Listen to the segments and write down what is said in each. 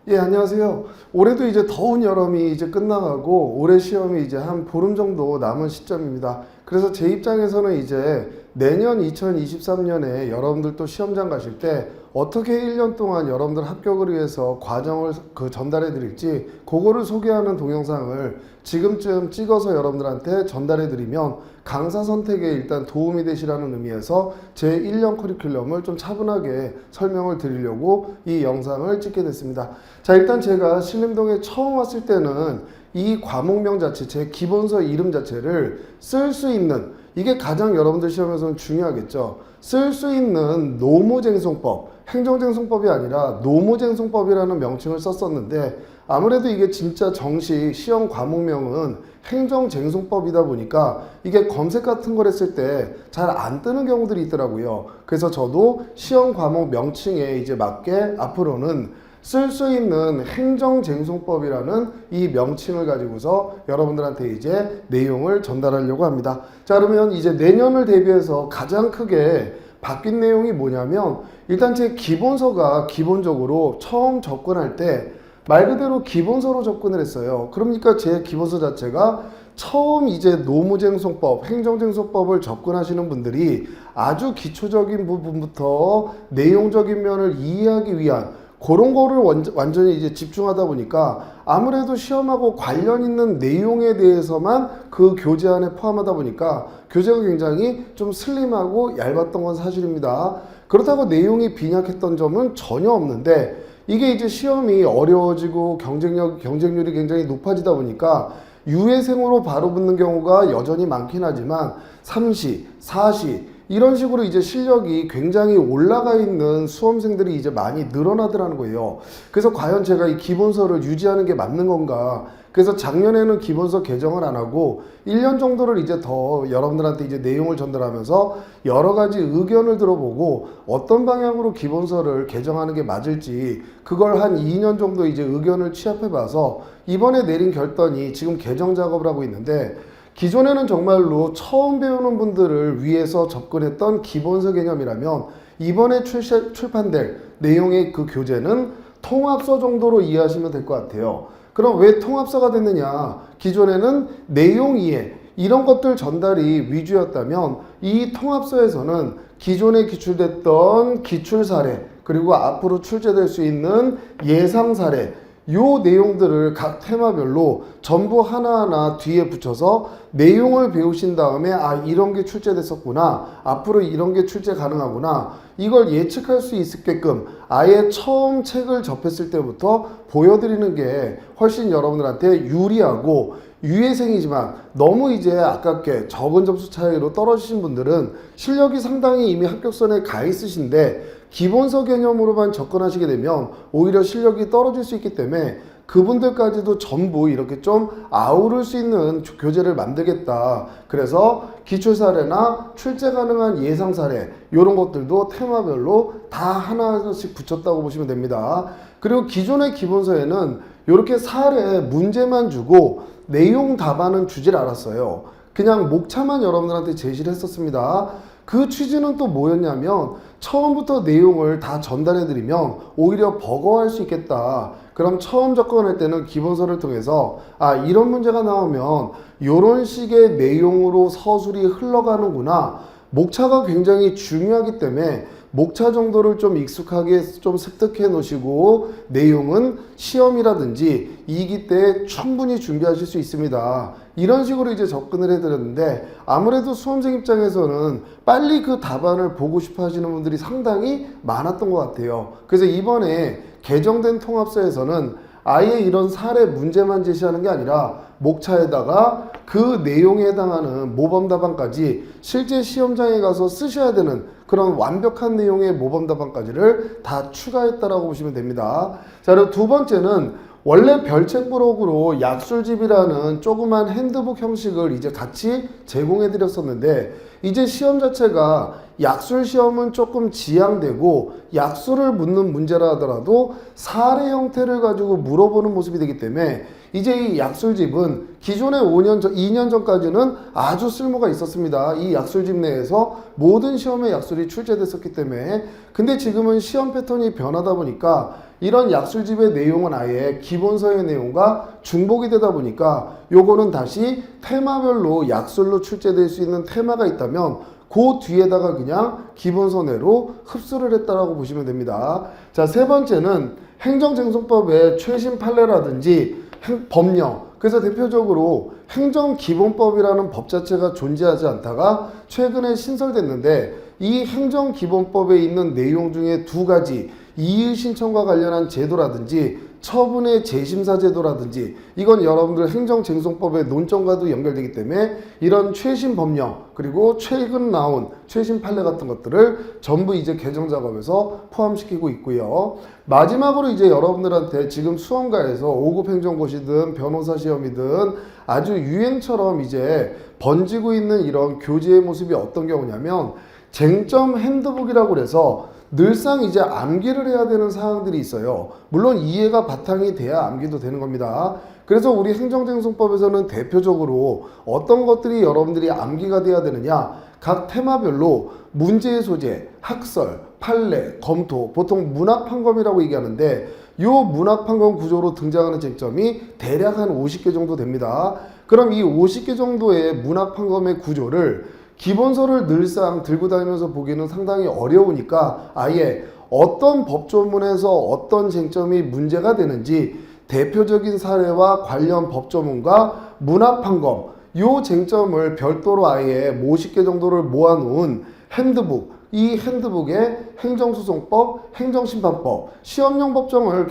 예, 안녕하세요. 올해도 이제 더운 여름이 이제 끝나가고 올해 시험이 이제 한 보름 정도 남은 시점입니다. 그래서 제 입장에서는 이제 내년 2023년에 여러분들 또 시험장 가실 때 어떻게 1년 동안 여러분들 합격을 위해서 과정을 전달해 드릴지 그거를 소개하는 동영상을 지금쯤 찍어서 여러분들한테 전달해 드리면 강사 선택에 일단 도움이 되시라는 의미에서 제 1년 커리큘럼을 좀 차분하게 설명을 드리려고 이 영상을 찍게 됐습니다. 자, 일단 제가 신림동에 처음 왔을 때는 이 과목명 자체, 제 기본서 이름 자체를 쓸 수 있는, 이게 가장 여러분들 시험에서는 중요하겠죠. 쓸 수 있는 노무쟁송법, 행정쟁송법이 아니라 노무쟁송법이라는 명칭을 썼었는데, 아무래도 이게 진짜 정식 시험 과목명은 행정쟁송법이다 보니까 이게 검색 같은 걸 했을 때 잘 안 뜨는 경우들이 있더라고요. 그래서 저도 시험 과목 명칭에 이제 맞게 앞으로는 쓸 수 있는 행정쟁송법이라는 이 명칭을 가지고서 여러분들한테 이제 내용을 전달하려고 합니다. 자, 그러면 이제 내년을 대비해서 가장 크게 바뀐 내용이 뭐냐면, 일단 제 기본서가 기본적으로 처음 접근할 때 말 그대로 기본서로 접근을 했어요. 그러니까 제 기본서 자체가 처음 이제 노무쟁송법, 행정쟁송법을 접근하시는 분들이 아주 기초적인 부분부터 내용적인 면을 이해하기 위한 그런 거를 완전히 이제 집중하다 보니까 아무래도 시험하고 관련 있는 내용에 대해서만 그 교재 안에 포함하다 보니까 교재가 굉장히 좀 슬림하고 얇았던 건 사실입니다. 그렇다고 내용이 빈약했던 점은 전혀 없는데, 이게 이제 시험이 어려워지고 경쟁률이 굉장히 높아지다 보니까 유예생으로 바로 붙는 경우가 여전히 많긴 하지만 3시, 4시 이런 식으로 이제 실력이 굉장히 올라가 있는 수험생들이 이제 많이 늘어나더라는 거예요. 그래서 과연 제가 이 기본서를 유지하는 게 맞는 건가? 그래서 작년에는 기본서 개정을 안 하고 1년 정도를 이제 더 여러분들한테 이제 내용을 전달하면서 여러 가지 의견을 들어보고 어떤 방향으로 기본서를 개정하는 게 맞을지 그걸 한 2년 정도 이제 의견을 취합해 봐서 이번에 내린 결단이 지금 개정 작업을 하고 있는데, 기존에는 정말로 처음 배우는 분들을 위해서 접근했던 기본서 개념이라면 이번에 출판될 내용의 그 교재는 통합서 정도로 이해하시면 될 것 같아요. 그럼 왜 통합서가 됐느냐? 기존에는 내용 이해 이런 것들 전달이 위주였다면 이 통합서에서는 기존에 기출됐던 기출 사례 그리고 앞으로 출제될 수 있는 예상 사례 요 내용들을 각 테마별로 전부 하나하나 뒤에 붙여서 내용을 배우신 다음에 아, 이런 게 출제됐었구나, 앞으로 이런 게 출제 가능하구나, 이걸 예측할 수 있게끔 아예 처음 책을 접했을 때부터 보여드리는 게 훨씬 여러분들한테 유리하고, 유예생이지만 너무 이제 아깝게 적은 점수 차이로 떨어지신 분들은 실력이 상당히 이미 합격선에 가 있으신데 기본서 개념으로만 접근하시게 되면 오히려 실력이 떨어질 수 있기 때문에 그분들까지도 전부 이렇게 좀 아우를 수 있는 교재를 만들겠다. 그래서 기출 사례나 출제 가능한 예상 사례 이런 것들도 테마별로 다 하나씩 붙였다고 보시면 됩니다. 그리고 기존의 기본서에는 이렇게 사례 문제만 주고 내용 답안은 주질 않았어요. 그냥 목차만 여러분들한테 제시를 했었습니다. 그 취지는 또 뭐였냐면 처음부터 내용을 다 전달해드리면 오히려 버거워할 수 있겠다. 그럼 처음 접근할 때는 기본서를 통해서 아, 이런 문제가 나오면 이런 식의 내용으로 서술이 흘러가는구나. 목차가 굉장히 중요하기 때문에 목차 정도를 좀 익숙하게 좀 습득해 놓으시고 내용은 시험이라든지 2기 때 충분히 준비하실 수 있습니다. 이런 식으로 이제 접근을 해드렸는데, 아무래도 수험생 입장에서는 빨리 그 답안을 보고 싶어 하시는 분들이 상당히 많았던 것 같아요. 그래서 이번에 개정된 통합서에서는 아예 이런 사례 문제만 제시하는 게 아니라 목차에다가 그 내용에 해당하는 모범 답안까지 실제 시험장에 가서 쓰셔야 되는 그런 완벽한 내용의 모범 답안까지를 다 추가했다라고 보시면 됩니다. 자, 그리고 두 번째는 원래 별책 부록으로 약술집이라는 조그만 핸드북 형식을 이제 같이 제공해 드렸었는데, 이제 시험 자체가 약술 시험은 조금 지양되고 약술을 묻는 문제라 하더라도 사례 형태를 가지고 물어보는 모습이 되기 때문에 이제 이 약술집은 기존의 5년 전, 2년 전까지는 아주 쓸모가 있었습니다. 이 약술집 내에서 모든 시험에 약술이 출제됐었기 때문에. 근데 지금은 시험 패턴이 변하다 보니까 이런 약술집의 내용은 아예 기본서의 내용과 중복이 되다 보니까 요거는 다시 테마별로 약술로 출제될 수 있는 테마가 있다면 그 뒤에다가 그냥 기본서 내로 흡수를 했다라고 보시면 됩니다. 자, 세 번째는 행정쟁송법의 최신 판례라든지 법령. 그래서 대표적으로 행정기본법이라는 법 자체가 존재하지 않다가 최근에 신설됐는데 이 행정기본법에 있는 내용 중에 두 가지, 이의 신청과 관련한 제도라든지 처분의 재심사 제도라든지 이건 여러분들 행정쟁송법의 논점과도 연결되기 때문에 이런 최신 법령 그리고 최근 나온 최신 판례 같은 것들을 전부 이제 개정 작업에서 포함시키고 있고요. 마지막으로 이제 여러분들한테 지금 수험가에서 5급 행정고시든 변호사 시험이든 아주 유행처럼 이제 번지고 있는 이런 교재의 모습이 어떤 경우냐면 쟁점 핸드북이라고 해서 늘상 이제 암기를 해야 되는 사항들이 있어요. 물론 이해가 바탕이 돼야 암기도 되는 겁니다. 그래서 우리 행정쟁송법에서는 대표적으로 어떤 것들이 여러분들이 암기가 돼야 되느냐, 각 테마별로 문제의 소재, 학설, 판례, 검토, 보통 문학판검이라고 얘기하는데 이 문학판검 구조로 등장하는 쟁점이 대략 한 50개 정도 됩니다. 그럼 이 50개 정도의 문학판검의 구조를 기본서를 늘상 들고 다니면서 보기는 상당히 어려우니까 아예 어떤 법조문에서 어떤 쟁점이 문제가 되는지 대표적인 사례와 관련 법조문과 문학판검 요 쟁점을 별도로 아예 50개 정도를 모아놓은 핸드북, 이 핸드북에 행정소송법, 행정심판법, 시험용 법전을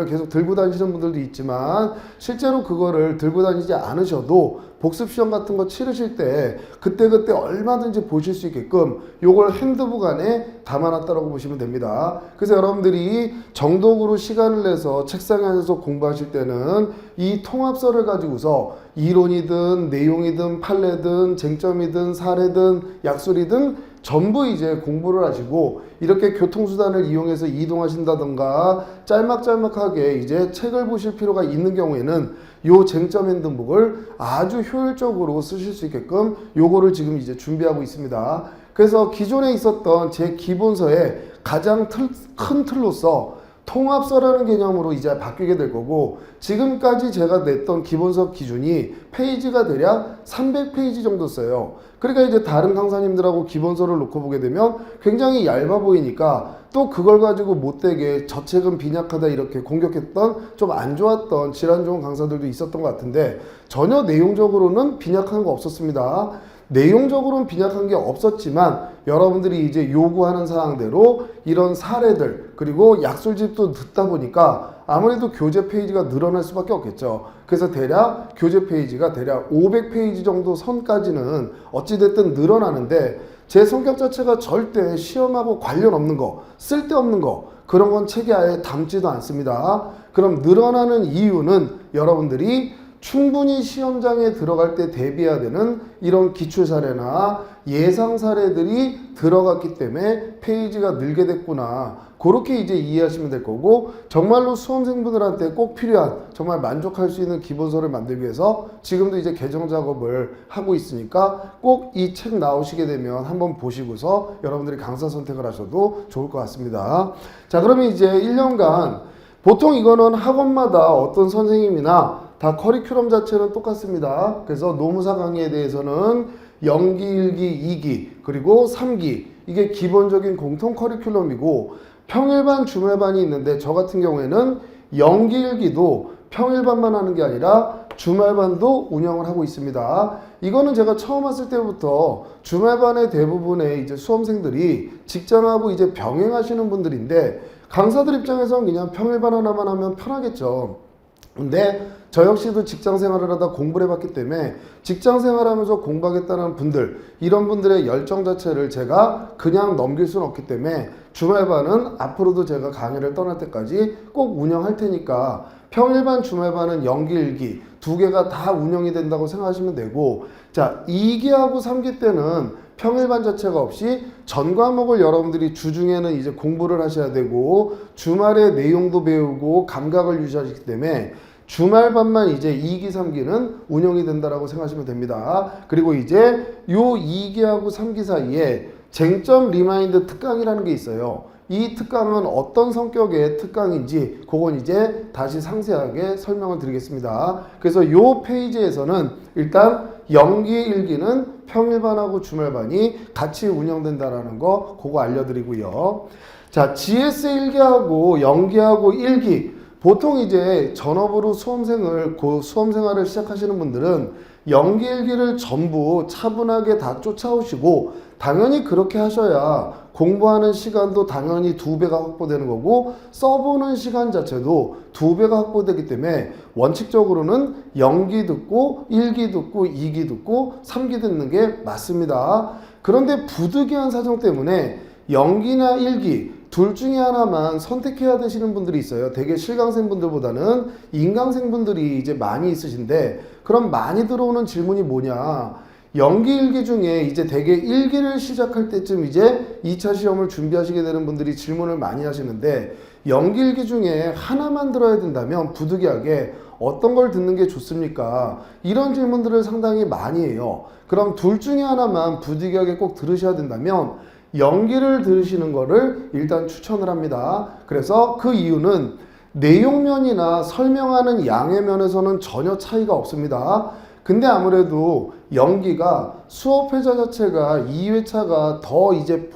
계속 들고 다니시는 분들도 있지만 실제로 그거를 들고 다니지 않으셔도 복습시험 같은 거 치르실 때 그때그때 얼마든지 보실 수 있게끔 요걸 핸드북 안에 담아놨다고 보시면 됩니다. 그래서 여러분들이 정독으로 시간을 내서 책상에 앉아서 공부하실 때는 이 통합서를 가지고서 이론이든 내용이든 판례든 쟁점이든 사례든 약술이든 전부 이제 공부를 하시고 이렇게 교통수단을 이용해서 이동하신다던가 짤막짤막하게 이제 책을 보실 필요가 있는 경우에는 요 쟁점 핸드북을 아주 효율적으로 쓰실 수 있게끔 요거를 지금 이제 준비하고 있습니다. 그래서 기존에 있었던 제 기본서의 가장 큰 틀로서 통합서라는 개념으로 이제 바뀌게 될 거고 지금까지 제가 냈던 기본서 기준이 페이지가 대략 300페이지 정도 써요. 그러니까 이제 다른 강사님들하고 기본서를 놓고 보게 되면 굉장히 얇아 보이니까 또 그걸 가지고 못되게 저 책은 빈약하다 이렇게 공격했던 좀 안 좋았던 질환 좋은 강사들도 있었던 것 같은데 전혀 내용적으로는 빈약한 거 없었습니다. 내용적으로는 빈약한 게 없었지만 여러분들이 이제 요구하는 사항대로 이런 사례들 그리고 약술집도 듣다 보니까 아무래도 교재 페이지가 늘어날 수밖에 없겠죠. 그래서 대략 교재 페이지가 대략 500페이지 정도 선까지는 어찌됐든 늘어나는데 제 성격 자체가 절대 시험하고 관련 없는 거, 쓸데없는 거 그런 건 책에 아예 담지도 않습니다. 그럼 늘어나는 이유는 여러분들이 충분히 시험장에 들어갈 때 대비해야 되는 이런 기출 사례나 예상 사례들이 들어갔기 때문에 페이지가 늘게 됐구나. 그렇게 이제 이해하시면 될 거고 정말로 수험생분들한테 꼭 필요한 정말 만족할 수 있는 기본서를 만들기 위해서 지금도 이제 개정 작업을 하고 있으니까 꼭 이 책 나오시게 되면 한번 보시고서 여러분들이 강사 선택을 하셔도 좋을 것 같습니다. 자, 그러면 이제 1년간 보통 이거는 학원마다 어떤 선생님이나 다 커리큘럼 자체는 똑같습니다. 그래서 노무사 강의에 대해서는 0기, 1기, 2기, 그리고 3기 이게 기본적인 공통 커리큘럼이고 평일반, 주말반이 있는데 저 같은 경우에는 0기, 1기도 평일반만 하는 게 아니라 주말반도 운영을 하고 있습니다. 이거는 제가 처음 왔을 때부터 주말반의 대부분의 이제 수험생들이 직장하고 이제 병행하시는 분들인데 강사들 입장에서는 그냥 평일반 하나만 하면 편하겠죠. 근데 저 역시도 직장 생활을 하다 공부를 해봤기 때문에 직장 생활하면서 공부하겠다는 분들 이런 분들의 열정 자체를 제가 그냥 넘길 수는 없기 때문에 주말반은 앞으로도 제가 강의를 떠날 때까지 꼭 운영할 테니까 평일반 주말반은 0기 1기 두 개가 다 운영이 된다고 생각하시면 되고, 자, 2기하고 3기 때는 평일반 자체가 없이 전 과목을 여러분들이 주중에는 이제 공부를 하셔야 되고 주말에 내용도 배우고 감각을 유지하시기 때문에 주말반만 이제 2기, 3기는 운영이 된다라고 생각하시면 됩니다. 그리고 이제 요 2기하고 3기 사이에 쟁점 리마인드 특강이라는 게 있어요. 이 특강은 어떤 성격의 특강인지 그건 이제 다시 상세하게 설명을 드리겠습니다. 그래서 요 페이지에서는 일단 연기 1기는 평일반하고 주말반이 같이 운영된다라는 거 그거 알려드리고요. 자, GS 1기하고 연기하고 1기 보통 이제 전업으로 수험생활을 시작하시는 분들은 연기 1기를 전부 차분하게 다 쫓아오시고 당연히 그렇게 하셔야 공부하는 시간도 당연히 2배가 확보되는 거고 써보는 시간 자체도 2배가 확보되기 때문에 원칙적으로는 연기 듣고 1기 듣고 2기 듣고 3기 듣는 게 맞습니다. 그런데 부득이한 사정 때문에 연기나 1기 둘 중에 하나만 선택해야 되시는 분들이 있어요. 되게 실강생분들보다는 인강생분들이 이제 많이 있으신데 그럼 많이 들어오는 질문이 뭐냐? 연기 1기 중에 이제 되게 1기를 시작할 때쯤 이제 2차 시험을 준비하시게 되는 분들이 질문을 많이 하시는데 연기 1기 중에 하나만 들어야 된다면 부득이하게 어떤 걸 듣는 게 좋습니까? 이런 질문들을 상당히 많이 해요. 그럼 둘 중에 하나만 부득이하게 꼭 들으셔야 된다면 연기를 들으시는 거를 일단 추천을 합니다. 그래서 그 이유는 내용면이나 설명하는 양의 면에서는 전혀 차이가 없습니다. 근데 아무래도 연기가 수업회자 자체가 2회차가 더 이제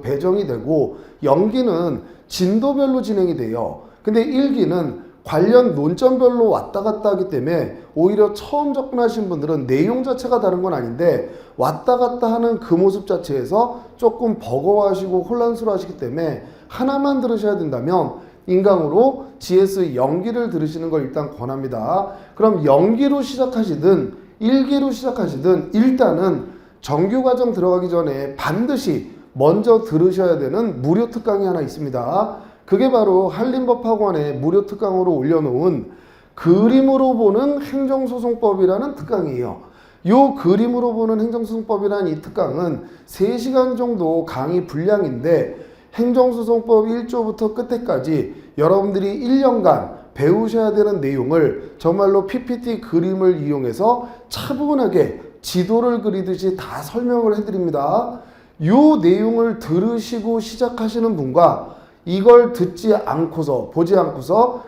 배정이 되고 연기는 진도별로 진행이 돼요. 근데 1기는 관련 논점별로 왔다 갔다 하기 때문에 오히려 처음 접근하신 분들은 내용 자체가 다른 건 아닌데 왔다 갔다 하는 그 모습 자체에서 조금 버거워하시고 혼란스러워하시기 때문에 하나만 들으셔야 된다면 인강으로 GS 연기를 들으시는 걸 일단 권합니다. 그럼 연기로 시작하시든 1기로 시작하시든 일단은 정규과정 들어가기 전에 반드시 먼저 들으셔야 되는 무료 특강이 하나 있습니다. 그게 바로 한림법학원에 무료 특강으로 올려놓은 그림으로 보는 행정소송법이라는 특강이에요. 요 그림으로 보는 행정소송법이라는 이 특강은 3시간 정도 강의 분량인데 행정소송법 1조부터 끝에까지 여러분들이 1년간 배우셔야 되는 내용을 정말로 PPT 그림을 이용해서 차분하게 지도를 그리듯이 다 설명을 해드립니다. 요 내용을 들으시고 시작하시는 분과 이걸 듣지 않고서 보지 않고서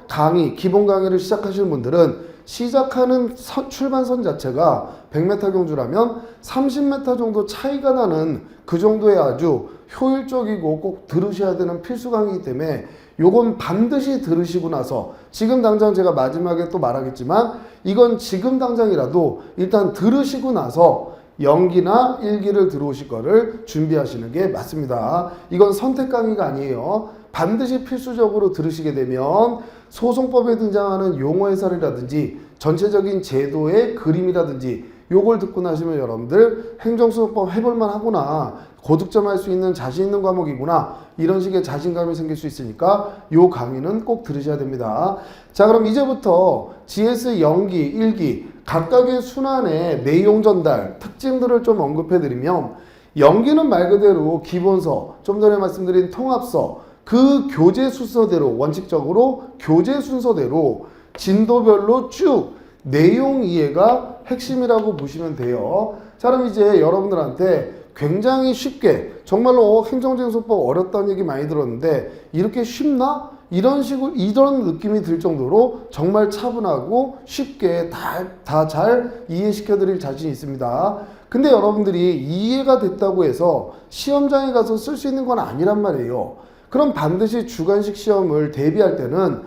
기본 강의를 시작하시는 분들은 시작하는 출발선 자체가 100m 경주라면 30m 정도 차이가 나는 그 정도의 아주 효율적이고 꼭 들으셔야 되는 필수 강의이기 때문에 요건 반드시 들으시고 나서 지금 당장 제가 마지막에 또 말하겠지만 이건 지금 당장이라도 일단 들으시고 나서 연기나 1기를 들어오실 거를 준비하시는 게 맞습니다. 이건 선택 강의가 아니에요. 반드시 필수적으로 들으시게 되면 소송법에 등장하는 용어 해설이라든지 전체적인 제도의 그림이라든지 요걸 듣고 나시면 여러분들 행정소송법 해볼만 하구나, 고득점할 수 있는 자신 있는 과목이구나, 이런 식의 자신감이 생길 수 있으니까 요 강의는 꼭 들으셔야 됩니다. 자, 그럼 이제부터 GS 연기, 1기 각각의 순환의 내용 전달 특징들을 좀 언급해 드리면 연기는 말 그대로 기본서, 좀 전에 말씀드린 통합서, 그 교재 순서대로 원칙적으로 교재 순서대로 진도별로 쭉 내용 이해가 핵심이라고 보시면 돼요. 자, 그럼 이제 여러분들한테 굉장히 쉽게 정말로 행정쟁소법 어렵다는 얘기 많이 들었는데 이렇게 쉽나? 이런 느낌이 들 정도로 정말 차분하고 쉽게 다 잘 이해시켜 드릴 자신이 있습니다. 근데 여러분들이 이해가 됐다고 해서 시험장에 가서 쓸 수 있는 건 아니란 말이에요. 그럼 반드시 주관식 시험을 대비할 때는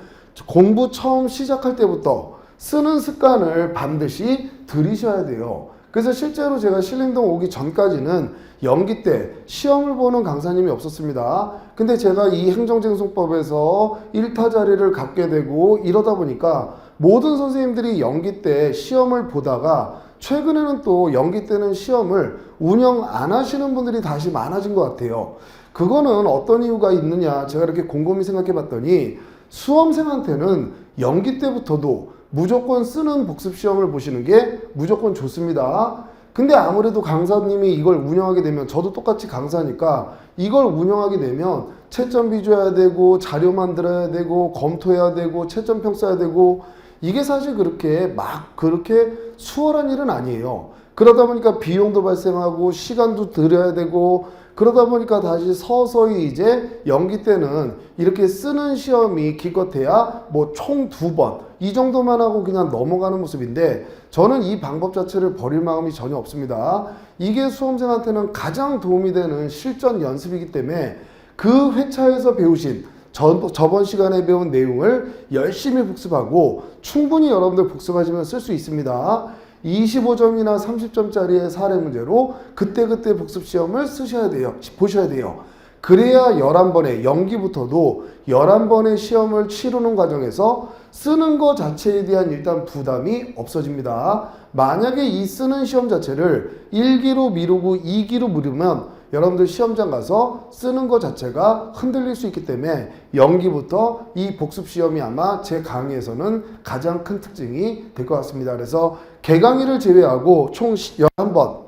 공부 처음 시작할 때부터 쓰는 습관을 반드시 들이셔야 돼요. 그래서 실제로 제가 신림동 오기 전까지는 연기 때 시험을 보는 강사님이 없었습니다. 근데 제가 이 행정쟁송법에서 1타 자리를 갖게 되고 이러다 보니까 모든 선생님들이 연기 때 시험을 보다가 최근에는 또 연기 때는 시험을 운영 안 하시는 분들이 다시 많아진 것 같아요. 그거는 어떤 이유가 있느냐 제가 이렇게 곰곰이 생각해 봤더니 수험생한테는 연기 때부터도 무조건 쓰는 복습 시험을 보시는 게 무조건 좋습니다. 근데 아무래도 강사님이 이걸 운영하게 되면, 저도 똑같이 강사니까 이걸 운영하게 되면 채점비 줘야 되고 자료 만들어야 되고 검토해야 되고 채점평 써야 되고, 이게 사실 그렇게 수월한 일은 아니에요. 그러다 보니까 비용도 발생하고 시간도 들여야 되고, 그러다 보니까 다시 서서히 이제 연기 때는 이렇게 쓰는 시험이 기껏해야 뭐 총 2번 이 정도만 하고 그냥 넘어가는 모습인데, 저는 이 방법 자체를 버릴 마음이 전혀 없습니다. 이게 수험생한테는 가장 도움이 되는 실전 연습이기 때문에 그 회차에서 배우신 저번 시간에 배운 내용을 열심히 복습하고 충분히 여러분들 복습하시면 쓸 수 있습니다. 25점이나 30점짜리의 사례 문제로 그때그때 복습 시험을 쓰셔야 돼요. 보셔야 돼요. 그래야 11번의 연기부터도 11번의 시험을 치르는 과정에서 쓰는 것 자체에 대한 일단 부담이 없어집니다. 만약에 이 쓰는 시험 자체를 1기로 미루고 2기로 미루면 여러분들 시험장 가서 쓰는 것 자체가 흔들릴 수 있기 때문에 연기부터 이 복습 시험이 아마 제 강의에서는 가장 큰 특징이 될 것 같습니다. 그래서 개강의를 제외하고 총 11번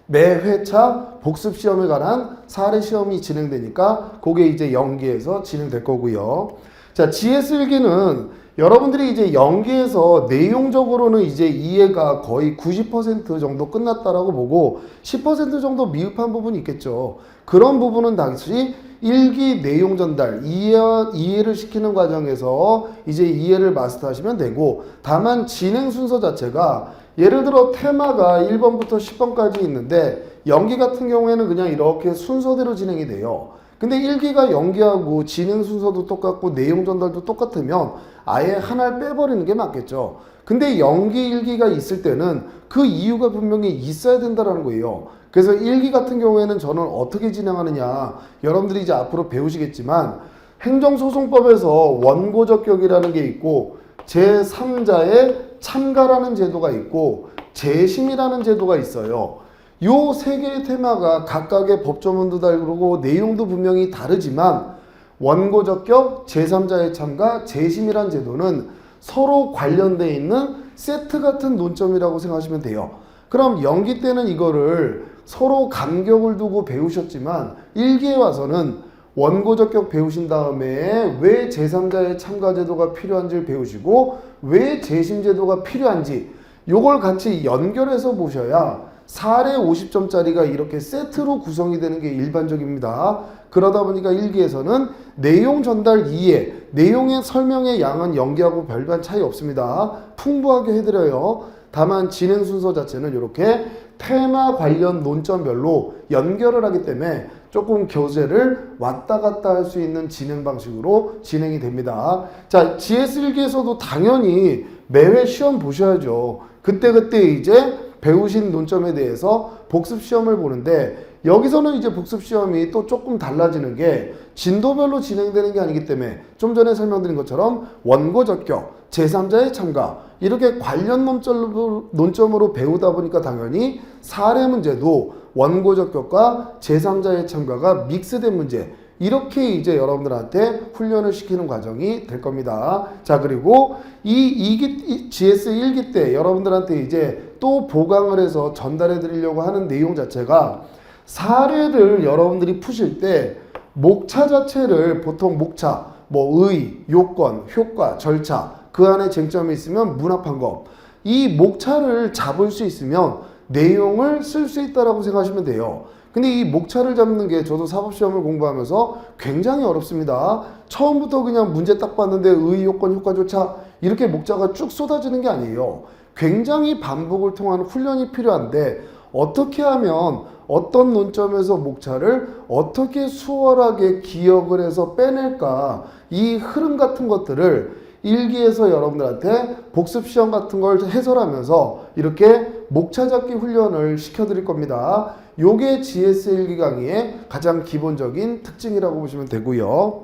매 회차 복습 시험에 관한 사례 시험이 진행되니까 그게 이제 연기에서 진행될 거고요. 자, GS1기는 여러분들이 이제 연기에서 내용적으로는 이제 이해가 거의 90% 정도 끝났다라고 보고 10% 정도 미흡한 부분이 있겠죠. 그런 부분은 다시 1기 내용 전달, 이해를 시키는 과정에서 이제 이해를 마스터하시면 되고, 다만 진행 순서 자체가 예를 들어 테마가 1번부터 10번까지 있는데 연기 같은 경우에는 그냥 이렇게 순서대로 진행이 돼요. 근데 1기가 연기하고 진행 순서도 똑같고 내용 전달도 똑같으면 아예 하나를 빼버리는 게 맞겠죠. 근데 연기 1기가 있을 때는 그 이유가 분명히 있어야 된다는 거예요. 그래서 1기 같은 경우에는 저는 어떻게 진행하느냐, 여러분들이 이제 앞으로 배우시겠지만 행정소송법에서 원고적격이라는 게 있고 제3자의 참가라는 제도가 있고 재심이라는 제도가 있어요. 요 세 개의 테마가 각각의 법조문도 다르고 내용도 분명히 다르지만 원고적격, 제3자의 참가, 재심이란 제도는 서로 관련되어 있는 세트 같은 논점이라고 생각하시면 돼요. 그럼 연기 때는 이거를 서로 간격을 두고 배우셨지만 1기에 와서는 원고적격 배우신 다음에 왜 제3자의 참가 제도가 필요한지를 배우시고 왜 재심 제도가 필요한지 요걸 같이 연결해서 보셔야 사례 50점짜리가 이렇게 세트로 구성이 되는 게 일반적입니다. 그러다 보니까 1기에서는 내용 전달 이해, 내용의 설명의 양은 연기하고 별반 차이 없습니다. 풍부하게 해드려요. 다만 진행 순서 자체는 이렇게 테마 관련 논점별로 연결을 하기 때문에 조금 교재를 왔다 갔다 할 수 있는 진행 방식으로 진행이 됩니다. 자, GS1기에서도 당연히 매회 시험 보셔야죠. 그때그때 이제 배우신 논점에 대해서 복습 시험을 보는데, 여기서는 이제 복습 시험이 또 조금 달라지는 게 진도별로 진행되는 게 아니기 때문에 좀 전에 설명드린 것처럼 원고적격, 제3자의 참가 이렇게 관련 논점으로 배우다 보니까 당연히 사례 문제도 원고적격과 제3자의 참가가 믹스된 문제, 이렇게 이제 여러분들한테 훈련을 시키는 과정이 될 겁니다. 자, 그리고 이 GS1기 때 여러분들한테 이제 또 보강을 해서 전달해 드리려고 하는 내용 자체가 사례를 여러분들이 푸실 때 목차 자체를 보통 목차, 뭐 의, 요건, 효과, 절차, 그 안에 쟁점이 있으면 문합환검, 이 목차를 잡을 수 있으면 내용을 쓸 수 있다라고 생각하시면 돼요. 근데 이 목차를 잡는 게 저도 사법시험을 공부하면서 굉장히 어렵습니다. 처음부터 그냥 문제 딱 봤는데 의, 요건, 효과조차 이렇게 목차가 쭉 쏟아지는 게 아니에요. 굉장히 반복을 통한 훈련이 필요한데 어떻게 하면 어떤 논점에서 목차를 어떻게 수월하게 기억을 해서 빼낼까, 이 흐름 같은 것들을 1기에서 여러분들한테 복습시험 같은 걸 해설하면서 이렇게 목차 잡기 훈련을 시켜드릴 겁니다. 요게 GS1기 강의의 가장 기본적인 특징이라고 보시면 되고요.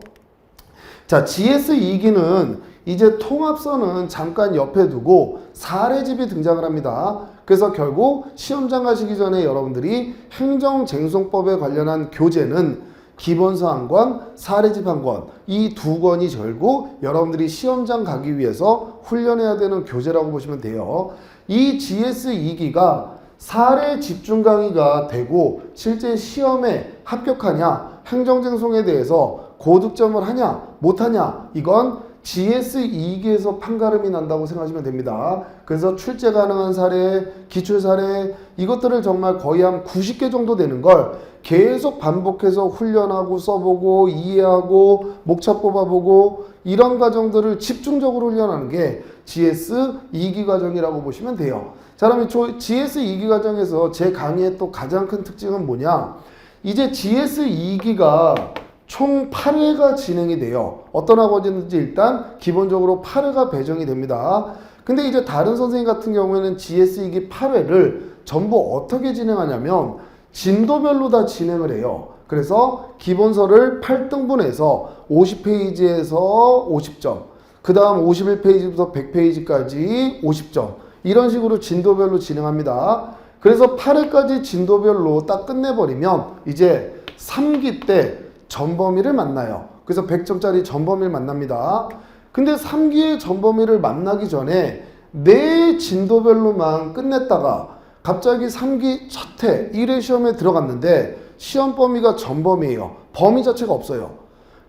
자, GS2기는 이제 통합서는 잠깐 옆에 두고 사례집이 등장을 합니다. 그래서 결국 시험장 가시기 전에 여러분들이 행정쟁송법에 관련한 교재는 기본서 한 권, 사례집 한 권, 이 두 권이 결국 여러분들이 시험장 가기 위해서 훈련해야 되는 교재라고 보시면 돼요. 이 GS 2기가 사례 집중 강의가 되고 실제 시험에 합격하냐, 행정쟁송에 대해서 고득점을 하냐, 못하냐, 이건 GS 2기에서 판가름이 난다고 생각하시면 됩니다. 그래서 출제 가능한 사례, 기출 사례, 이것들을 정말 거의 한 90개 정도 되는 걸 계속 반복해서 훈련하고 써보고 이해하고 목차 뽑아보고 이런 과정들을 집중적으로 훈련하는 게 GS 2기 과정이라고 보시면 돼요. 자, 그러면 GS 2기 과정에서 제 강의의 또 가장 큰 특징은 뭐냐? 이제 GS 2기가 총 8회가 진행이 돼요. 어떤 학원이든지 일단 기본적으로 8회가 배정이 됩니다. 근데 이제 다른 선생님 같은 경우에는 GS 2기 8회를 전부 어떻게 진행하냐면 진도별로 다 진행을 해요. 그래서 기본서를 8등분해서 50페이지에서 50점, 그 다음 51페이지부터 100페이지까지 50점, 이런 식으로 진도별로 진행합니다. 그래서 8회까지 진도별로 딱 끝내버리면 이제 3기 때 전범위를 만나요. 그래서 100점짜리 전범위를 만납니다. 근데 3기의 전범위를 만나기 전에 내 진도별로만 끝냈다가 갑자기 3기 첫 해 1회 시험에 들어갔는데 시험 범위가 전범위예요. 범위 자체가 없어요.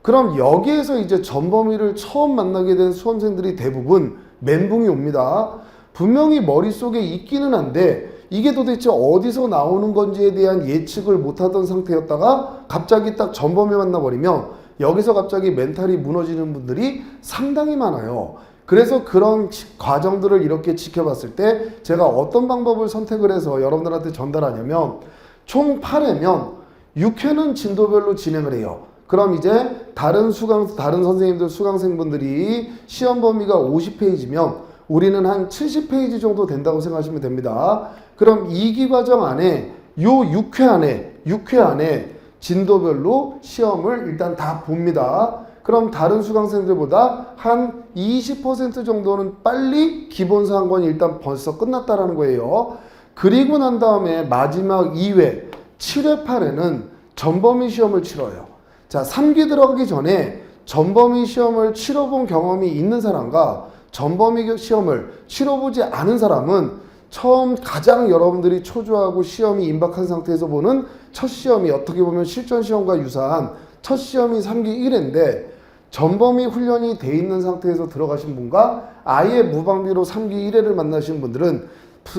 그럼 여기에서 이제 전범위를 처음 만나게 된 수험생들이 대부분 멘붕이 옵니다. 분명히 머릿속에 있기는 한데 이게 도대체 어디서 나오는 건지에 대한 예측을 못하던 상태였다가 갑자기 딱 전범위 만나버리면 여기서 갑자기 멘탈이 무너지는 분들이 상당히 많아요. 그래서 그런 과정들을 이렇게 지켜봤을 때 제가 어떤 방법을 선택을 해서 여러분들한테 전달하냐면 총 8회면 6회는 진도별로 진행을 해요. 그럼 이제 다른 선생님들, 수강생분들이 시험 범위가 50페이지면 우리는 한 70페이지 정도 된다고 생각하시면 됩니다. 그럼 2기 과정 안에 요 6회 안에 진도별로 시험을 일단 다 봅니다. 그럼 다른 수강생들보다 한 20% 정도는 빨리 기본서 한 권이 일단 벌써 끝났다라는 거예요. 그리고 난 다음에 마지막 2회, 7회, 8회는 전범위 시험을 치러요. 자, 3기 들어가기 전에 전범위 시험을 치러본 경험이 있는 사람과 전범위 시험을 치러보지 않은 사람은 처음 가장 여러분들이 초조하고 시험이 임박한 상태에서 보는 첫 시험이 어떻게 보면 실전 시험과 유사한 첫 시험이 3기 1회인데 전범위 훈련이 돼 있는 상태에서 들어가신 분과 아예 무방비로 3기 1회를 만나신 분들은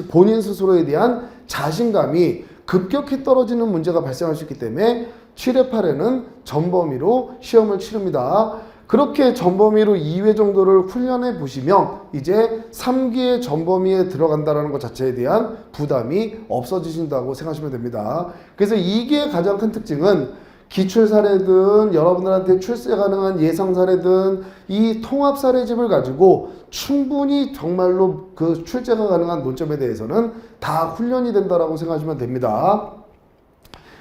본인 스스로에 대한 자신감이 급격히 떨어지는 문제가 발생할 수 있기 때문에 7회, 8회는 전범위로 시험을 치릅니다. 그렇게 전범위로 2회 정도를 훈련해 보시면 이제 3기의 전범위에 들어간다는 것 자체에 대한 부담이 없어지신다고 생각하시면 됩니다. 그래서 2기의 가장 큰 특징은 기출 사례든 여러분들한테 출세 가능한 예상 사례든 이 통합 사례집을 가지고 충분히 정말로 그 출제가 가능한 논점에 대해서는 다 훈련이 된다라고 생각하시면 됩니다.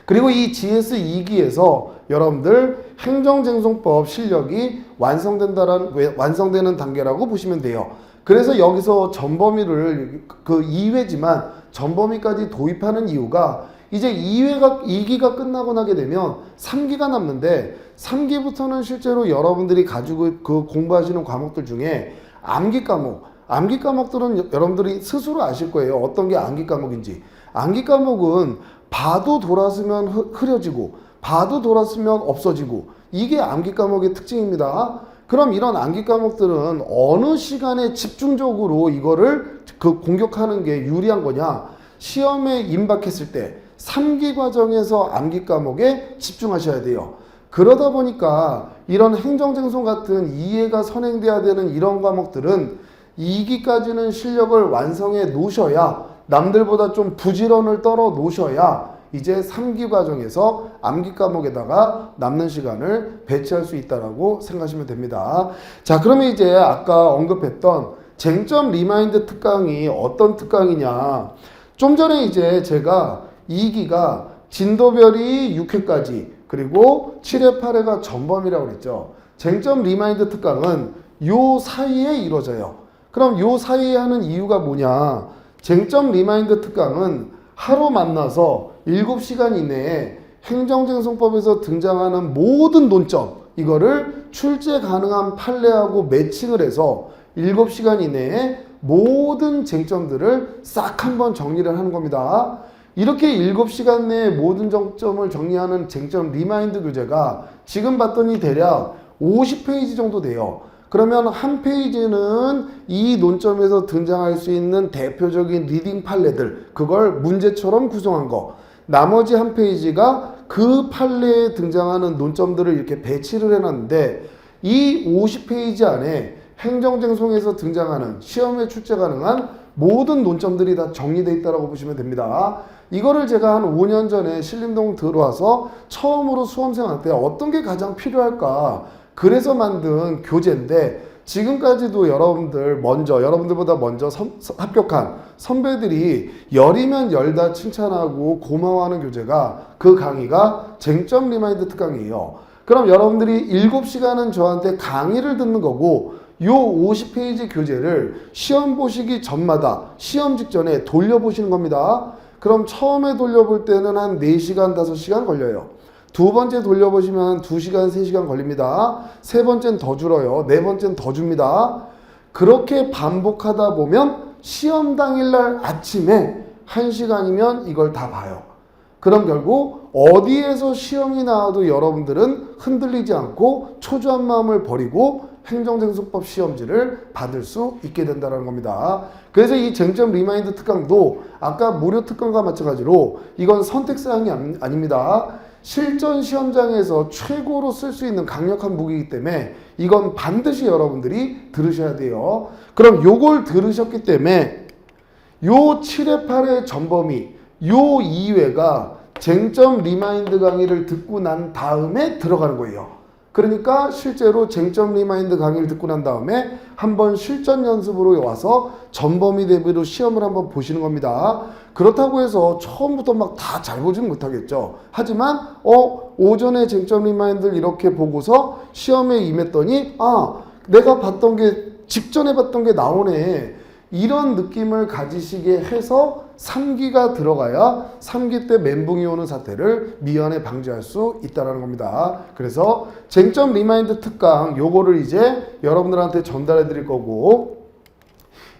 그리고 이 GS 2기에서 여러분들 행정쟁송법 실력이 완성되는 단계라고 보시면 돼요. 그래서 여기서 전범위를 그 2회지만 전범위까지 도입하는 이유가 이제 2기가 끝나고 나게 되면 3기가 남는데 3기부터는 실제로 여러분들이 가지고 그 공부하시는 과목들 중에 암기 과목들은 여러분들이 스스로 아실 거예요. 어떤 게 암기 과목인지. 암기 과목은 봐도 돌았으면 흐려지고 봐도 돌았으면 없어지고 이게 암기 과목의 특징입니다. 그럼 이런 암기 과목들은 어느 시간에 집중적으로 이거를 공격하는 게 유리한 거냐? 시험에 임박했을 때 3기 과정에서 암기 과목에 집중하셔야 돼요. 그러다 보니까 이런 행정쟁송 같은 이해가 선행돼야 되는 이런 과목들은 2기까지는 실력을 완성해 놓으셔야 남들보다 좀 부지런을 떨어 놓으셔야 이제 3기 과정에서 암기 과목에다가 남는 시간을 배치할 수 있다라고 생각하시면 됩니다. 자, 그러면 이제 아까 언급했던 쟁점 리마인드 특강이 어떤 특강이냐. 좀 전에 이제 제가 2기가 진도별이 6회까지 그리고 7회, 8회가 전범이라고 그랬죠. 쟁점 리마인드 특강은 요 사이에 이루어져요. 그럼 요 사이에 하는 이유가 뭐냐. 쟁점 리마인드 특강은 하루 만나서 7시간 이내에 행정쟁송법에서 등장하는 모든 논점, 이거를 출제 가능한 판례하고 매칭을 해서 7시간 이내에 모든 쟁점들을 싹 한번 정리를 하는 겁니다. 이렇게 7시간 내에 모든 정점을 정리하는 쟁점 리마인드 교재가 지금 봤더니 대략 50페이지 정도 돼요. 그러면 한 페이지는 이 논점에서 등장할 수 있는 대표적인 리딩 판례들, 그걸 문제처럼 구성한 거. 나머지 한 페이지가 그 판례에 등장하는 논점들을 이렇게 배치를 해놨는데, 이 50페이지 안에 행정쟁송에서 등장하는 시험에 출제 가능한 모든 논점들이 다 정리되어 있다고 보시면 됩니다. 이거를 제가 한 5년 전에 신림동 들어와서 처음으로 수험생한테 어떤 게 가장 필요할까, 그래서 만든 교재인데, 지금까지도 여러분들보다 먼저 합격한 선배들이 열이면 열다 칭찬하고 고마워하는 교재가, 그 강의가 쟁점 리마인드 특강이에요. 그럼 여러분들이 7시간은 저한테 강의를 듣는 거고, 요 50페이지 교재를 시험 보시기 전마다 시험 직전에 돌려보시는 겁니다. 그럼 처음에 돌려볼 때는 한 4시간, 5시간 걸려요. 두 번째 돌려보시면 2시간, 3시간 걸립니다. 세 번째는 더 줄어요. 네 번째는 더 줍니다. 그렇게 반복하다 보면 시험 당일날 아침에 1시간이면 이걸 다 봐요. 그럼 결국 어디에서 시험이 나와도 여러분들은 흔들리지 않고 초조한 마음을 버리고 행정쟁송법 시험지를 받을 수 있게 된다는 겁니다. 그래서 이 쟁점 리마인드 특강도 아까 무료 특강과 마찬가지로 이건 선택사항이 아닙니다. 실전 시험장에서 최고로 쓸 수 있는 강력한 무기이기 때문에 이건 반드시 여러분들이 들으셔야 돼요. 그럼 요걸 들으셨기 때문에 요 7회 8회 전범위 요 2회가 쟁점 리마인드 강의를 듣고 난 다음에 들어가는 거예요. 그러니까 실제로 쟁점 리마인드 강의를 듣고 난 다음에 한번 실전 연습으로 와서 전범위 대비로 시험을 한번 보시는 겁니다. 그렇다고 해서 처음부터 막 다 잘 보지는 못하겠죠. 하지만 오전에 쟁점 리마인드를 이렇게 보고서 시험에 임했더니 내가 봤던 게 직전에 봤던 게 나오네. 이런 느낌을 가지시게 해서 3기가 들어가야 3기 때 멘붕이 오는 사태를 미연에 방지할 수 있다는 겁니다. 그래서 쟁점 리마인드 특강 요거를 이제 여러분들한테 전달해 드릴 거고,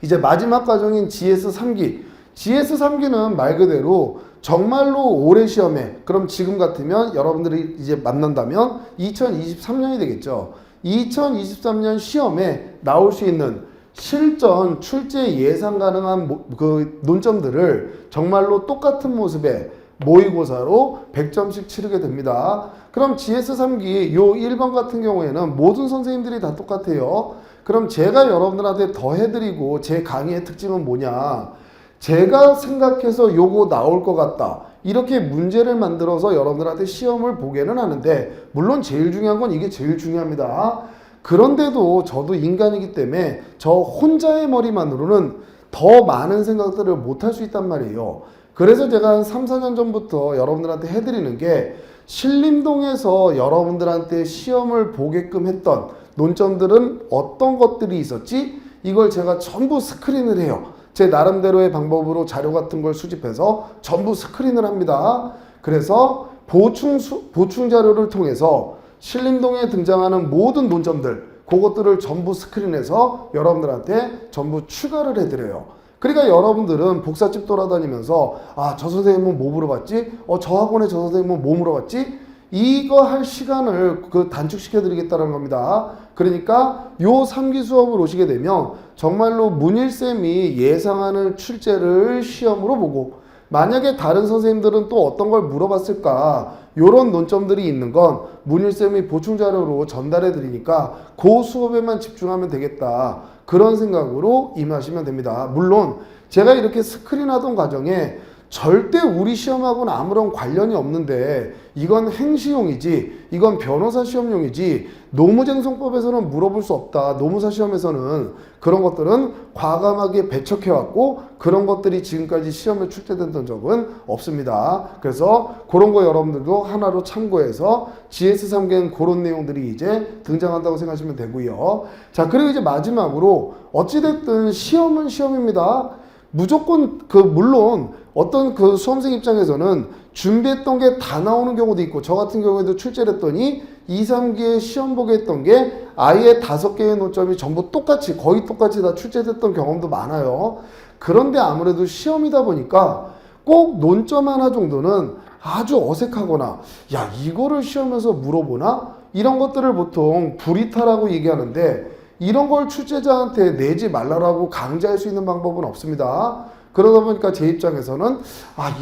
이제 마지막 과정인 GS3기. GS3기는 말 그대로 정말로 올해 시험에, 그럼 지금 같으면 여러분들이 이제 만난다면 2023년이 되겠죠. 2023년 시험에 나올 수 있는 실전 출제 예상 가능한 그 논점들을 정말로 똑같은 모습의 모의고사로 100점씩 치르게 됩니다. 그럼 GS3기 요 1번 같은 경우에는 모든 선생님들이 다 똑같아요. 그럼 제가 여러분들한테 더 해드리고 제 강의의 특징은 뭐냐? 제가 생각해서 요거 나올 것 같다. 이렇게 문제를 만들어서 여러분들한테 시험을 보게는 하는데, 물론 제일 중요한 건 이게 제일 중요합니다. 그런데도 저도 인간이기 때문에 저 혼자의 머리만으로는 더 많은 생각들을 못할 수 있단 말이에요. 그래서 제가 한 3, 4년 전부터 여러분들한테 해드리는 게, 신림동에서 여러분들한테 시험을 보게끔 했던 논점들은 어떤 것들이 있었지? 이걸 제가 전부 스크린을 해요. 제 나름대로의 방법으로 자료 같은 걸 수집해서 전부 스크린을 합니다. 그래서 보충 자료를 통해서 신림동에 등장하는 모든 논점들, 그것들을 전부 스크린해서 여러분들한테 전부 추가를 해드려요. 그러니까 여러분들은 복사집 돌아다니면서 저 선생님은 뭐 물어봤지? 저 학원에 저 선생님은 뭐 물어봤지? 이거 할 시간을 단축시켜 드리겠다는 겁니다. 그러니까 요 3기 수업을 오시게 되면 정말로 문일쌤이 예상하는 출제를 시험으로 보고, 만약에 다른 선생님들은 또 어떤 걸 물어봤을까, 요런 논점들이 있는 건 문일쌤이 보충자료로 전달해 드리니까 그 수업에만 집중하면 되겠다, 그런 생각으로 임하시면 됩니다. 물론 제가 이렇게 스크린하던 과정에 절대 우리 시험하고는 아무런 관련이 없는데, 이건 행시용이지, 이건 변호사 시험용이지, 노무쟁송법에서는 물어볼 수 없다, 노무사 시험에서는 그런 것들은 과감하게 배척해왔고, 그런 것들이 지금까지 시험에 출제됐던 적은 없습니다. 그래서 그런 거 여러분들도 하나로 참고해서 GS3기는 그런 내용들이 이제 등장한다고 생각하시면 되고요. 자, 그리고 이제 마지막으로 어찌됐든 시험은 시험입니다. 무조건 물론 어떤 수험생 입장에서는 준비했던 게 다 나오는 경우도 있고, 저 같은 경우에도 출제를 했더니 2, 3기에 시험 보게 했던 게 아예 5개의 논점이 전부 똑같이, 거의 똑같이 다 출제됐던 경험도 많아요. 그런데 아무래도 시험이다 보니까 꼭 논점 하나 정도는 아주 어색하거나, 야, 이거를 시험에서 물어보나? 이런 것들을 보통 불이탈하고 얘기하는데, 이런 걸 출제자한테 내지 말라고 강제할 수 있는 방법은 없습니다. 그러다 보니까 제 입장에서는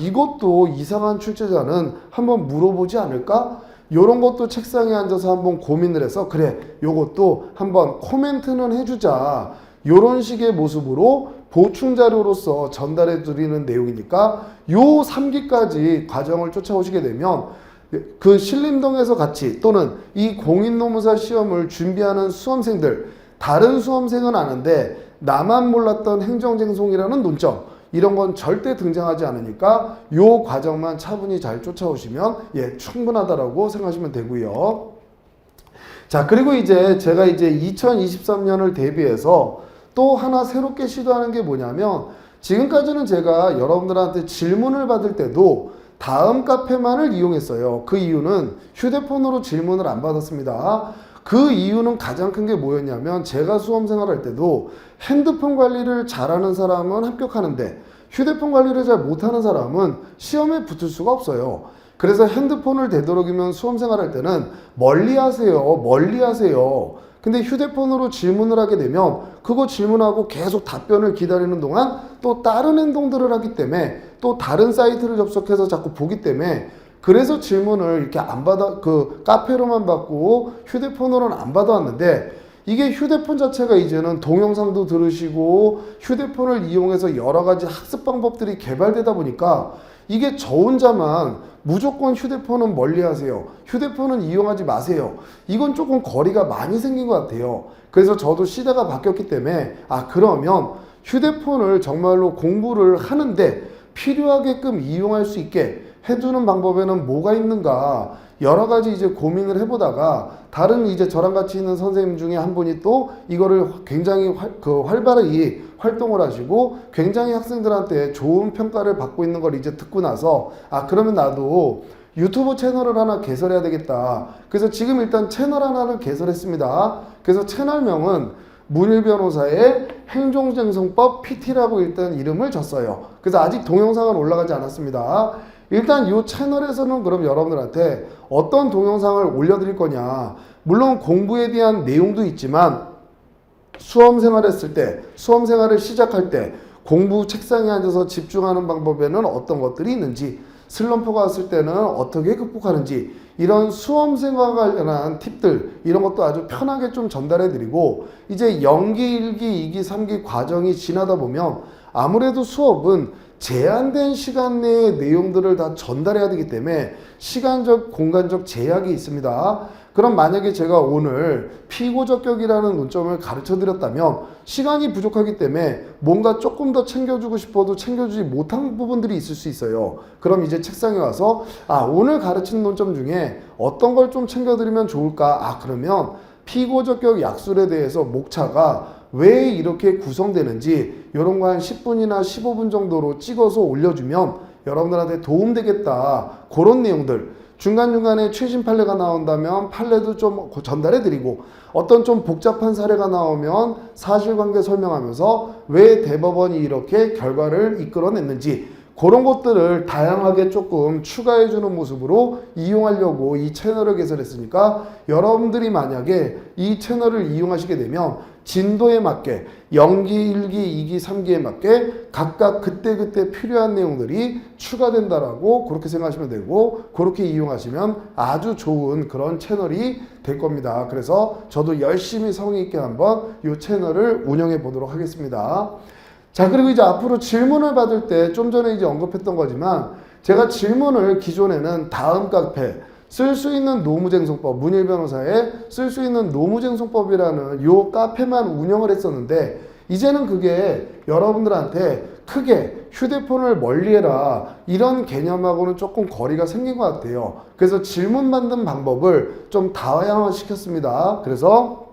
이것도 이상한 출제자는 한번 물어보지 않을까? 이런 것도 책상에 앉아서 한번 고민을 해서, 그래, 요것도 한번 코멘트는 해주자, 이런 식의 모습으로 보충 자료로서 전달해 드리는 내용이니까, 요 3기까지 과정을 쫓아오시게 되면 그 신림동에서 같이, 또는 이 공인노무사 시험을 준비하는 수험생들, 다른 수험생은 아는데 나만 몰랐던 행정쟁송이라는 논점, 이런 건 절대 등장하지 않으니까 요 과정만 차분히 잘 쫓아오시면 충분하다라고 생각하시면 되고요. 자, 그리고 이제 제가 2023년을 대비해서 또 하나 새롭게 시도하는 게 뭐냐면, 지금까지는 제가 여러분들한테 질문을 받을 때도 다음 카페만을 이용했어요. 그 이유는 휴대폰으로 질문을 안 받았습니다. 그 이유는 가장 큰 게 뭐였냐면, 제가 수험 생활할 때도 핸드폰 관리를 잘하는 사람은 합격하는데 휴대폰 관리를 잘 못하는 사람은 시험에 붙을 수가 없어요. 그래서 핸드폰을 되도록이면 수험 생활할 때는 멀리 하세요. 멀리 하세요. 근데 휴대폰으로 질문을 하게 되면 그거 질문하고 계속 답변을 기다리는 동안 또 다른 행동들을 하기 때문에, 또 다른 사이트를 접속해서 자꾸 보기 때문에, 그래서 질문을 이렇게 안 받아, 카페로만 받고 휴대폰으로는 안 받아왔는데, 이게 휴대폰 자체가 이제는 동영상도 들으시고 휴대폰을 이용해서 여러 가지 학습 방법들이 개발되다 보니까, 이게 저 혼자만 무조건 휴대폰은 멀리 하세요, 휴대폰은 이용하지 마세요, 이건 조금 거리가 많이 생긴 것 같아요. 그래서 저도 시대가 바뀌었기 때문에, 그러면 휴대폰을 정말로 공부를 하는데 필요하게끔 이용할 수 있게 해주는 방법에는 뭐가 있는가, 여러 가지 이제 고민을 해보다가, 다른 이제 저랑 같이 있는 선생님 중에 한 분이 또 이거를 굉장히 활발히 활동을 하시고 굉장히 학생들한테 좋은 평가를 받고 있는 걸 이제 듣고 나서, 그러면 나도 유튜브 채널을 하나 개설해야 되겠다. 그래서 지금 일단 채널 하나를 개설했습니다. 그래서 채널명은 문일 변호사의 행정쟁송법 PT라고 일단 이름을 줬어요. 그래서 아직 동영상은 올라가지 않았습니다. 일단 이 채널에서는 그럼 여러분들한테 어떤 동영상을 올려드릴 거냐, 물론 공부에 대한 내용도 있지만, 수험 생활했을 때, 수험 생활을 시작할 때 공부 책상에 앉아서 집중하는 방법에는 어떤 것들이 있는지, 슬럼프가 왔을 때는 어떻게 극복하는지, 이런 수험 생활 관련한 팁들, 이런 것도 아주 편하게 좀 전달해 드리고, 이제 연기, 1기, 2기, 3기 과정이 지나다 보면 아무래도 수업은 제한된 시간 내의 내용들을 다 전달해야 되기 때문에 시간적, 공간적 제약이 있습니다. 그럼 만약에 제가 오늘 피고적격이라는 논점을 가르쳐 드렸다면 시간이 부족하기 때문에 뭔가 조금 더 챙겨주고 싶어도 챙겨주지 못한 부분들이 있을 수 있어요. 그럼 이제 책상에 와서 오늘 가르친 논점 중에 어떤 걸 좀 챙겨드리면 좋을까? 그러면 피고적격 약술에 대해서 목차가 왜 이렇게 구성되는지 이런 거 한 10분이나 15분 정도로 찍어서 올려주면 여러분들한테 도움되겠다, 그런 내용들. 중간중간에 최신 판례가 나온다면 판례도 좀 전달해 드리고, 어떤 좀 복잡한 사례가 나오면 사실관계 설명하면서 왜 대법원이 이렇게 결과를 이끌어냈는지, 그런 것들을 다양하게 조금 추가해 주는 모습으로 이용하려고 이 채널을 개설했으니까, 여러분들이 만약에 이 채널을 이용하시게 되면 진도에 맞게, 연기, 1기, 2기, 3기에 맞게 각각 그때그때 필요한 내용들이 추가된다라고 그렇게 생각하시면 되고, 그렇게 이용하시면 아주 좋은 그런 채널이 될 겁니다. 그래서 저도 열심히 성의 있게 한번 이 채널을 운영해 보도록 하겠습니다. 자, 그리고 이제 앞으로 질문을 받을 때 좀 전에 이제 언급했던 거지만, 제가 질문을 기존에는 다음 카페, 쓸 수 있는 노무쟁송법, 문일 변호사의 쓸 수 있는 노무쟁송법이라는 요 카페만 운영을 했었는데, 이제는 그게 여러분들한테 크게 휴대폰을 멀리해라 이런 개념하고는 조금 거리가 생긴 것 같아요. 그래서 질문 받는 방법을 좀 다양화시켰습니다. 그래서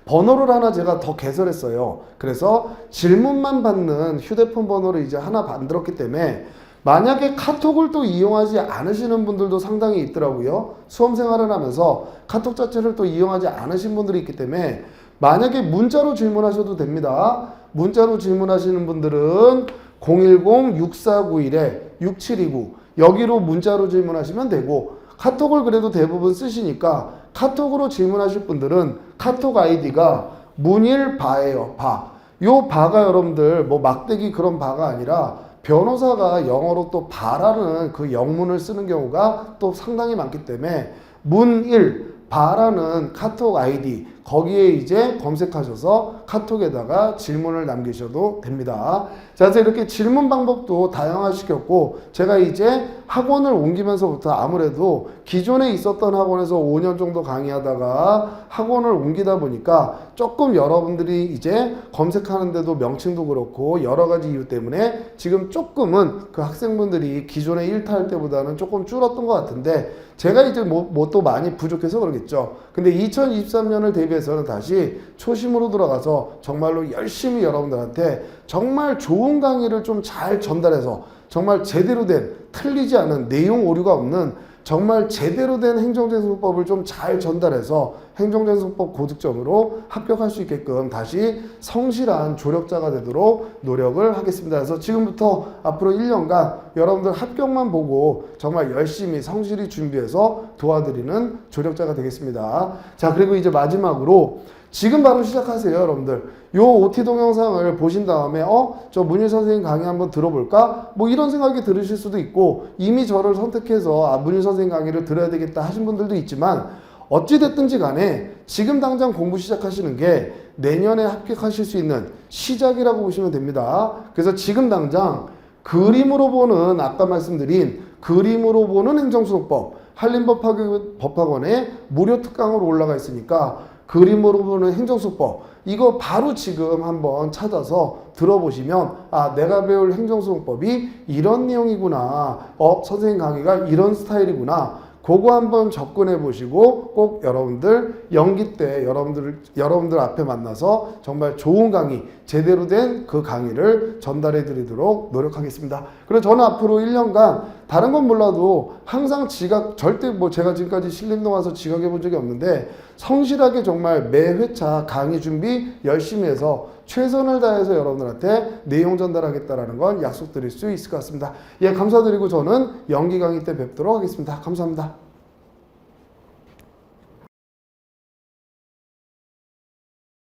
번호를 하나 제가 더 개설했어요. 그래서 질문만 받는 휴대폰 번호를 이제 하나 만들었기 때문에 만약에 카톡을 또 이용하지 않으시는 분들도 상당히 있더라고요. 수험 생활을 하면서 카톡 자체를 또 이용하지 않으신 분들이 있기 때문에 만약에 문자로 질문하셔도 됩니다. 문자로 질문하시는 분들은 010-6491-6729 여기로 문자로 질문하시면 되고, 카톡을 그래도 대부분 쓰시니까 카톡으로 질문하실 분들은 카톡 아이디가 문일바예요. 바. 요 바가 여러분들 뭐 막대기 그런 바가 아니라 변호사가 영어로 또 바라는 그 영문을 쓰는 경우가 또 상당히 많기 때문에 문일 바라는 카톡 아이디 거기에 이제 검색하셔서 카톡에다가 질문을 남기셔도 됩니다. 자, 그래서 이렇게 질문 방법도 다양화시켰고, 제가 이제 학원을 옮기면서부터 아무래도 기존에 있었던 학원에서 5년 정도 강의하다가 학원을 옮기다 보니까 조금 여러분들이 이제 검색하는데도 명칭도 그렇고 여러 가지 이유 때문에 지금 조금은 그 학생분들이 기존에 1타 할 때보다는 조금 줄었던 것 같은데, 제가 이제 뭐 또 많이 부족해서 그러겠죠. 근데 2023년을 대비해서는 다시 초심으로 돌아가서 정말로 열심히 여러분들한테 정말 좋은 강의를 좀 잘 전달해서 정말 제대로 된, 틀리지 않은, 내용 오류가 없는 정말 제대로 된 행정재수법을 좀 잘 전달해서 행정재수법 고득점으로 합격할 수 있게끔 다시 성실한 조력자가 되도록 노력을 하겠습니다. 그래서 지금부터 앞으로 1년간 여러분들 합격만 보고 정말 열심히 성실히 준비해서 도와드리는 조력자가 되겠습니다. 자, 그리고 이제 마지막으로 지금 바로 시작하세요, 여러분들. 요 OT 동영상을 보신 다음에 저 문일 선생님 강의 한번 들어볼까? 뭐 이런 생각이 들으실 수도 있고, 이미 저를 선택해서 문일 선생님 강의를 들어야 되겠다 하신 분들도 있지만, 어찌됐든지 간에 지금 당장 공부 시작하시는 게 내년에 합격하실 수 있는 시작이라고 보시면 됩니다. 그래서 지금 당장 그림으로 보는, 아까 말씀드린 그림으로 보는 행정소송법 한림법학원에 무료 특강으로 올라가 있으니까 그림으로 보는 행정소송법 이거 바로 지금 한번 찾아서 들어보시면, 아, 내가 배울 행정소송법이 이런 내용이구나, 선생님 강의가 이런 스타일이구나, 그거 한번 접근해 보시고 꼭 여러분들 연기 때 여러분들 앞에 만나서 정말 좋은 강의, 제대로 된 그 강의를 전달해 드리도록 노력하겠습니다. 그리고 저는 앞으로 1년간 다른 건 몰라도 항상 절대 뭐 제가 지금까지 신림동 와서 지각해 본 적이 없는데, 성실하게 정말 매 회차 강의 준비 열심히 해서 최선을 다해서 여러분들한테 내용 전달하겠다라는 건 약속드릴 수 있을 것 같습니다. 예, 감사드리고 저는 연기 강의 때 뵙도록 하겠습니다. 감사합니다.